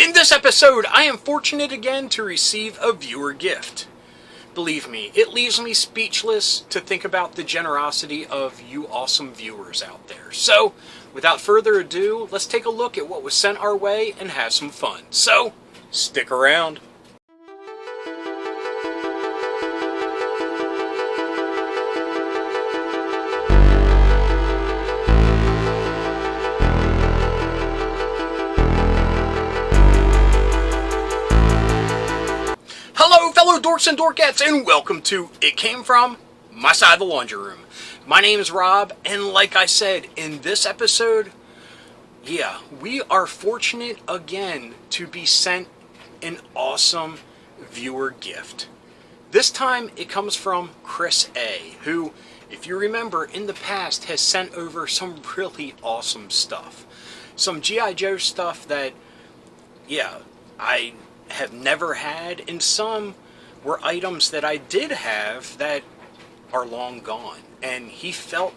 In this episode, I am fortunate again to receive a viewer gift. Believe me, it leaves me speechless to think about the generosity of you awesome viewers out there. So, without further ado, let's take a look at what was sent our way and have some fun. So, stick around. Hello, fellow dorks and dorkettes, and welcome to It Came From My Side of the Laundry Room. My name is Rob, and like I said, in this episode, we are fortunate again to be sent an awesome viewer gift. This time, it comes from Chris A., who, if you remember, in the past has sent over some really awesome stuff. Some G.I. Joe stuff that, I have never had, and some were items that I did have that are long gone. And he felt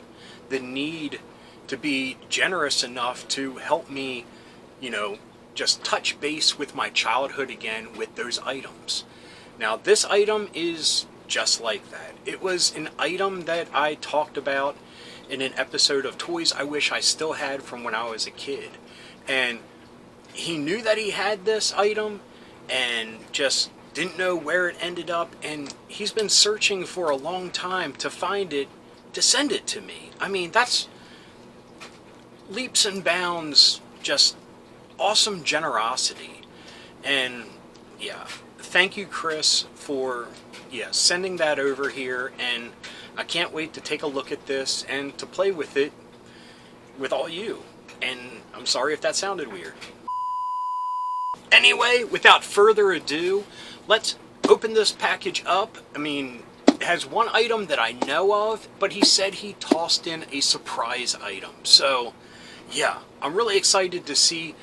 the need to be generous enough to help me, just touch base with my childhood again with those items. Now, this item is just like that. It was an item that I talked about in an episode of Toys I Wish I Still Had from when I was a kid. And he knew that he had this item and just didn't know where it ended up, and he's been searching for a long time to find it, to send it to me. I mean, that's leaps and bounds, just awesome generosity. And thank you, Chris, for sending that over here, and I can't wait to take a look at this and to play with it with all you. And I'm sorry if that sounded weird. Anyway, without further ado, let's open this package up. I mean, it has one item that I know of, but he said he tossed in a surprise item. So, I'm really excited to see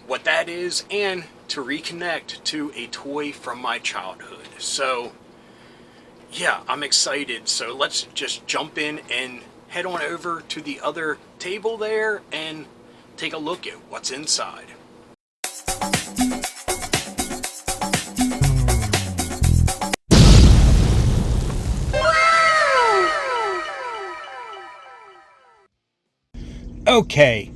what that is and to reconnect to a toy from my childhood. So, I'm excited. So let's just jump in and head on over to the other table there and take a look at what's inside. Okay,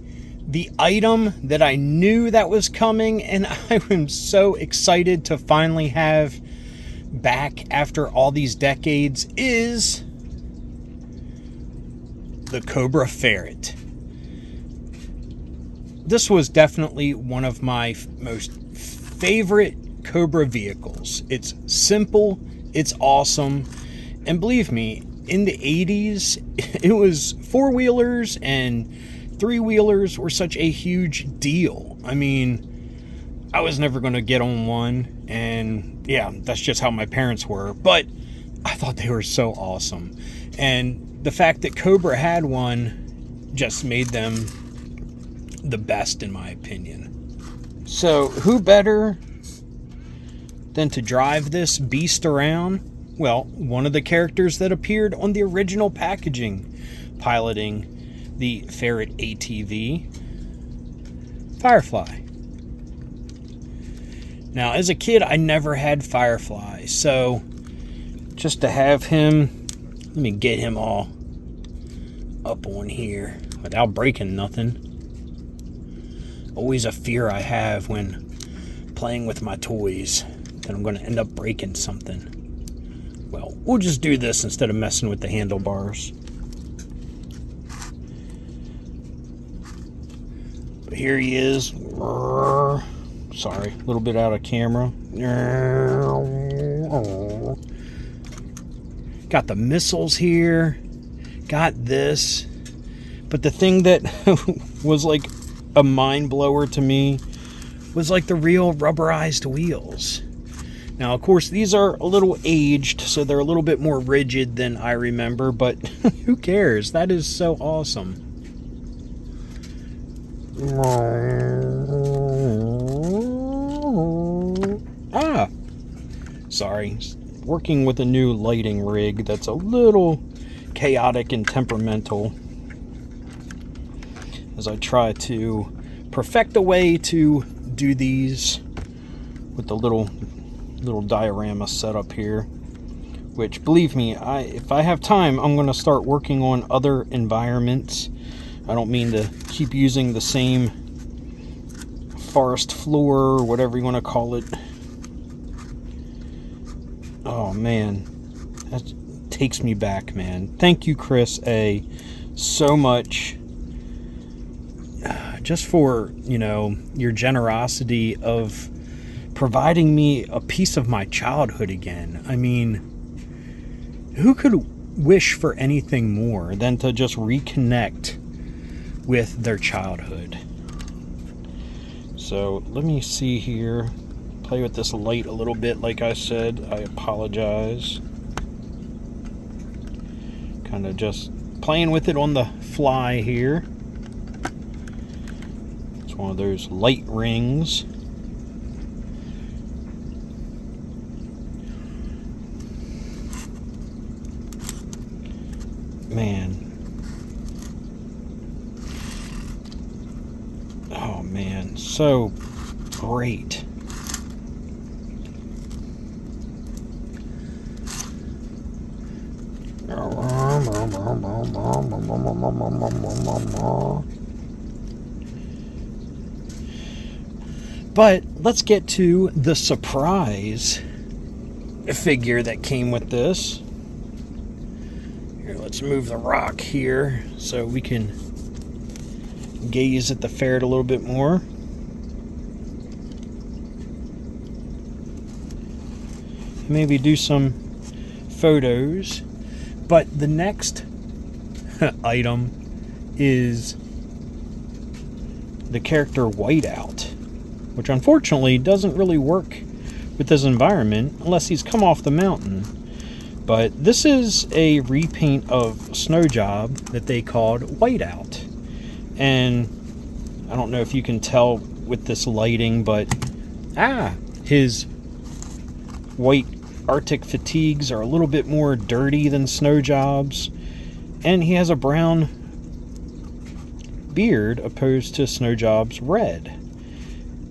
the item that I knew that was coming and I am so excited to finally have back after all these decades is the COBRA Ferret. This was definitely one of my most favorite Cobra vehicles. It's simple, it's awesome, and believe me, in the 80s, it was four-wheelers and three-wheelers were such a huge deal. I mean, I was never going to get on one, and that's just how my parents were, but I thought they were so awesome. And the fact that Cobra had one just made them the best, in my opinion. So, who better than to drive this beast around? Well, one of the characters that appeared on the original packaging, piloting the Ferret ATV, Firefly. Now, as a kid, I never had Firefly, so just to have him, let me get him all up on here without breaking nothing. Always a fear I have when playing with my toys, that I'm going to end up breaking something. Well, we'll just do this instead of messing with the handlebars. But here he is. Sorry, a little bit out of camera. Got the missiles here. Got this. But the thing that was like a mind blower to me was like the real rubberized wheels. Now, of course, these are a little aged, so they're a little bit more rigid than I remember, but who cares? That is so awesome. Sorry. Working with a new lighting rig that's a little chaotic and temperamental as I try to perfect a way to do these with the little diorama set up here, which, believe me, if I have time, I'm going to start working on other environments. I don't mean to keep using the same forest floor or whatever you want to call it. Oh man, that takes me back, man. Thank you, Chris A, so much, just for, you know, your generosity of providing me a piece of my childhood again. I mean, who could wish for anything more than to just reconnect with their childhood? So let me see here. Play with this light a little bit. Like I said, I apologize. Kind of just playing with it on the fly here. It's one of those light rings. Man. Oh man, so great. But let's get to the surprise figure that came with this. Here, let's move the rock here so we can gaze at the ferret a little bit more. Maybe do some photos. But the next item is the character Whiteout, which unfortunately doesn't really work with this environment unless he's come off the mountain. But this is a repaint of Snowjob that they called Whiteout. And I don't know if you can tell with this lighting, but his white Arctic fatigues are a little bit more dirty than Snowjob's, and he has a brown beard opposed to Snowjob's red.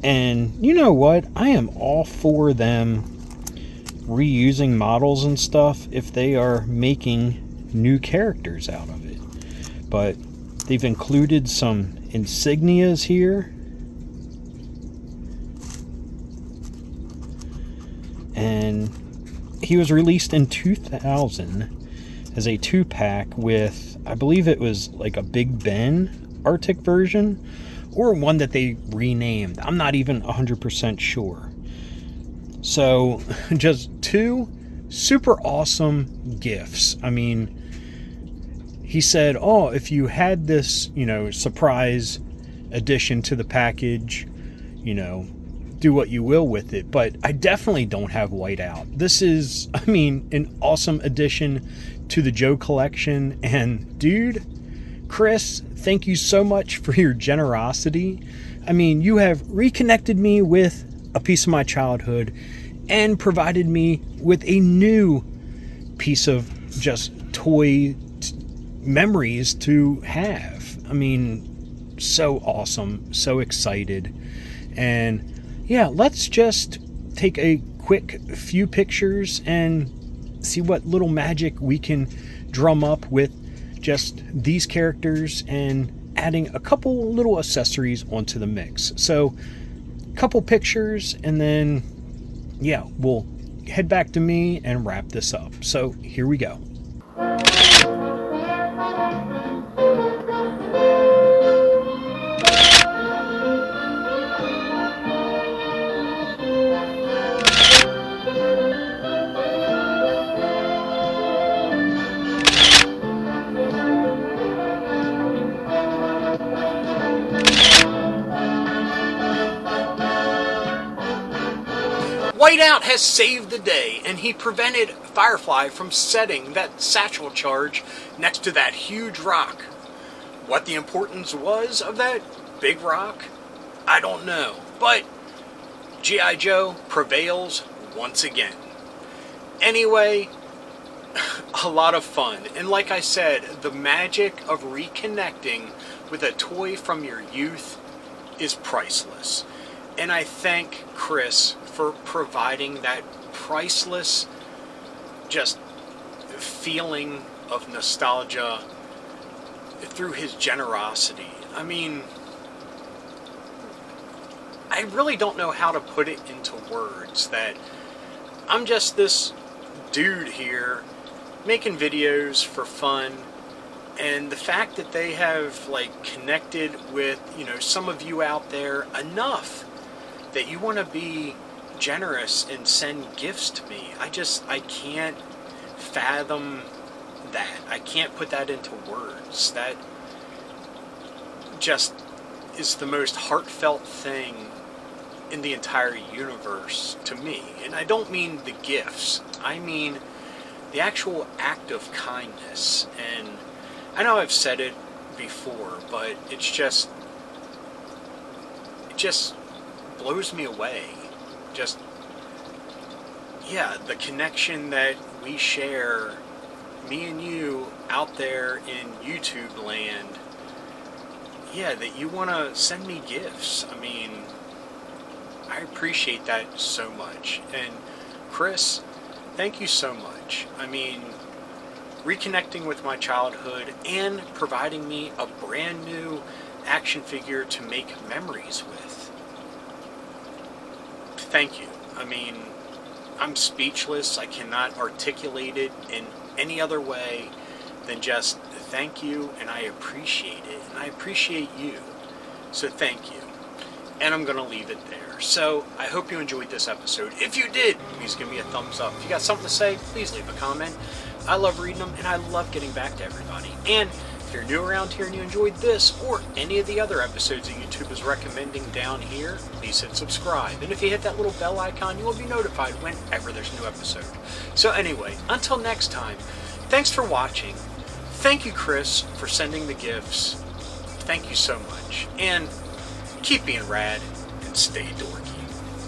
And you know what? I am all for them reusing models and stuff if they are making new characters out of it. But they've included some insignias here. And he was released in 2000 as a 2-pack with, I believe it was like a Big Ben Arctic version, or one that they renamed. I'm not even 100% sure. So, just 2 super awesome gifts. I mean, he said, oh, if you had this, you know, surprise addition to the package, you know, do what you will with it. But I definitely don't have Whiteout. This is, I mean, an awesome addition to the Joe collection. And dude, Chris, thank you so much for your generosity. I mean, you have reconnected me with a piece of my childhood and provided me with a new piece of just toy memories to have. I mean, so awesome, so excited. And yeah, let's just take a quick few pictures and see what little magic we can drum up with just these characters and adding a couple little accessories onto the mix. So, a couple pictures, and then, yeah, we'll head back to me and wrap this up. So, here we go. Whiteout has saved the day, and he prevented Firefly from setting that satchel charge next to that huge rock. What the importance was of that big rock, I don't know. But G.I. Joe prevails once again. Anyway, a lot of fun. And like I said, the magic of reconnecting with a toy from your youth is priceless. And I thank Chris for providing that priceless just feeling of nostalgia through his generosity. I mean, I really don't know how to put it into words, that I'm just this dude here making videos for fun, and the fact that they have like connected with, you know, some of you out there enough that you want to be generous and send gifts to me. I can't fathom that. I can't put that into words. That just is the most heartfelt thing in the entire universe to me. And I don't mean the gifts. I mean the actual act of kindness. And I know I've said it before, but it just blows me away. Just, yeah, the connection that we share, me and you out there in YouTube land. Yeah, that you want to send me gifts. I mean, I appreciate that so much. And Chris, thank you so much. I mean, reconnecting with my childhood and providing me a brand new action figure to make memories with. Thank you. I mean, I'm speechless. I cannot articulate it in any other way than just thank you, and I appreciate it, and I appreciate you. So thank you. And I'm going to leave it there. So I hope you enjoyed this episode. If you did, please give me a thumbs up. If you got something to say, please leave a comment. I love reading them, and I love getting back to everybody. And if you're new around here and you enjoyed this or any of the other episodes that YouTube is recommending down here, please hit subscribe. And if you hit that little bell icon, you will be notified whenever there's a new episode. So anyway, until next time, thanks for watching. Thank you, Chris, for sending the gifts. Thank you so much. And keep being rad and stay dorky.